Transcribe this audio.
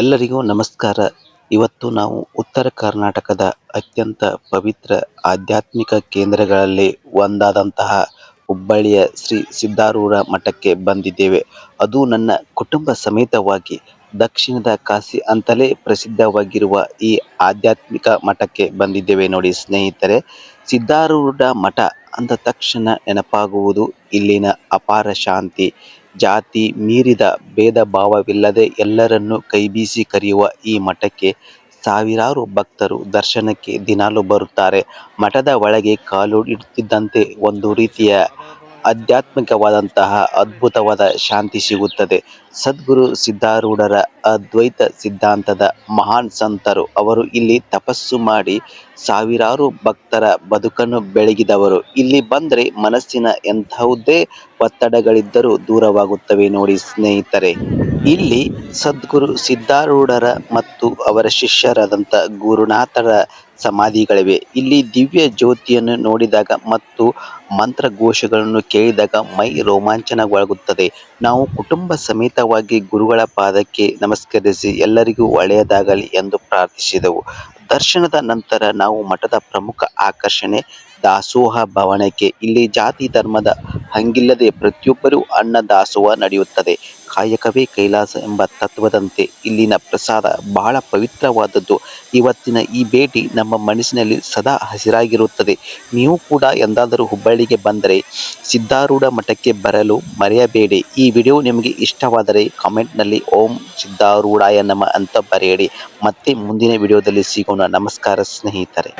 ಎಲ್ಲರಿಗೂ ನಮಸ್ಕಾರ. ಇವತ್ತು ನಾವು ಉತ್ತರ ಕರ್ನಾಟಕದ ಅತ್ಯಂತ ಪವಿತ್ರ ಆಧ್ಯಾತ್ಮಿಕ ಕೇಂದ್ರಗಳಲ್ಲಿ ಒಂದಾದಂತಹ ಹುಬ್ಬಳ್ಳಿಯ ಶ್ರೀ ಸಿದ್ಧಾರೂಢ ಮಠಕ್ಕೆ ಬಂದಿದ್ದೇವೆ. ಅದು ನನ್ನ ಕುಟುಂಬ ಸಮೇತವಾಗಿ ದಕ್ಷಿಣದ ಕಾಶಿ ಅಂತಲೇ ಪ್ರಸಿದ್ಧವಾಗಿರುವ ಈ ಆಧ್ಯಾತ್ಮಿಕ ಮಠಕ್ಕೆ ಬಂದಿದ್ದೇವೆ ನೋಡಿ ಸ್ನೇಹಿತರೆ. ಸಿದ್ಧಾರೂಢ ಮಠ ಅಂದ ತಕ್ಷಣ ನೆನಪಾಗುವುದು ಇಲ್ಲಿನ ಅಪಾರ ಶಾಂತಿ, ಜಾತಿ ಮೀರಿದ ಭೇದ ಭಾವವಿಲ್ಲದೆ ಎಲ್ಲರನ್ನೂ ಕೈಬೀಸಿ ಕರೆಯುವ ಈ ಮಠಕ್ಕೆ ಸಾವಿರಾರು ಭಕ್ತರು ದರ್ಶನಕ್ಕೆ ದಿನಾಲು ಬರುತ್ತಾರೆ. ಮಠದ ಒಳಗೆ ಕಾಲು ಇಡುತ್ತಿದ್ದಂತೆ ಒಂದು ರೀತಿಯ ಆಧ್ಯಾತ್ಮಿಕವಾದಂತಹ ಅದ್ಭುತವಾದ ಶಾಂತಿ ಸಿಗುತ್ತದೆ. ಸದ್ಗುರು ಸಿದ್ಧಾರೂಢರ ಅದ್ವೈತ ಸಿದ್ಧಾಂತದ ಮಹಾನ್ ಸಂತರು. ಅವರು ಇಲ್ಲಿ ತಪಸ್ಸು ಮಾಡಿ ಸಾವಿರಾರು ಭಕ್ತರ ಬದುಕನ್ನು ಬೆಳಗಿದವರು. ಇಲ್ಲಿ ಬಂದರೆ ಮನಸ್ಸಿನ ಎಂತಹುದೇ ಒತ್ತಡಗಳಿದ್ದರೂ ದೂರವಾಗುತ್ತವೆ ನೋಡಿ ಸ್ನೇಹಿತರೆ. ಇಲ್ಲಿ ಸದ್ಗುರು ಸಿದ್ಧಾರೂಢರ ಮತ್ತು ಅವರ ಶಿಷ್ಯರಾದಂಥ ಗುರುನಾಥರ ಸಮಾಧಿಗಳಿವೆ. ಇಲ್ಲಿ ದಿವ್ಯ ಜ್ಯೋತಿಯನ್ನು ನೋಡಿದಾಗ ಮತ್ತು ಮಂತ್ರಘೋಷಗಳನ್ನು ಕೇಳಿದಾಗ ಮೈ ರೋಮಾಂಚನಗೊಳ್ಳುತ್ತದೆ. ನಾವು ಕುಟುಂಬ ಸಮೇತವಾಗಿ ಗುರುಗಳ ಪಾದಕ್ಕೆ ನಮಸ್ಕರಿಸಿ ಎಲ್ಲರಿಗೂ ಒಳ್ಳೆಯದಾಗಲಿ ಎಂದು ಪ್ರಾರ್ಥಿಸಿದೆವು. ದರ್ಶನದ ನಂತರ ನಾವು ಮಠದ ಪ್ರಮುಖ ಆಕರ್ಷಣೆ ದಾಸೋಹ ಭವನಕ್ಕೆ. ಇಲ್ಲಿ ಜಾತಿ ಧರ್ಮದ ಹಂಗಿಲ್ಲದೆ ಪ್ರತಿಯೊಬ್ಬರೂ ಅನ್ನ ದಾಸೋಹ ನಡೆಯುತ್ತದೆ. ಕಾಯಕವೇ ಕೈಲಾಸ ಎಂಬ ತತ್ವದಂತೆ ಇಲ್ಲಿನ ಪ್ರಸಾದ ಬಹಳ ಪವಿತ್ರವಾದದ್ದು. ಇವತ್ತಿನ ಈ ಭೇಟಿ ನಮ್ಮ ಮನಸ್ಸಿನಲ್ಲಿ ಸದಾ ಹಸಿರಾಗಿರುತ್ತದೆ. ನೀವು ಕೂಡ ಎಂದಾದರೂ ಹುಬ್ಬಳ್ಳಿಗೆ ಬಂದರೆ ಸಿದ್ಧಾರೂಢ ಮಠಕ್ಕೆ ಬರಲು ಮರೆಯಬೇಡಿ. ಈ ವಿಡಿಯೋ ನಿಮಗೆ ಇಷ್ಟವಾದರೆ ಕಾಮೆಂಟ್ನಲ್ಲಿ ಓಂ ಸಿದ್ಧಾರೂಢಾಯ ನಮಃ ಅಂತ ಬರೆಯಿರಿ. ಮತ್ತೆ ಮುಂದಿನ ವಿಡಿಯೋದಲ್ಲಿ ಸಿಗೋಣ. ನಮಸ್ಕಾರ ಸ್ನೇಹಿತರೆ.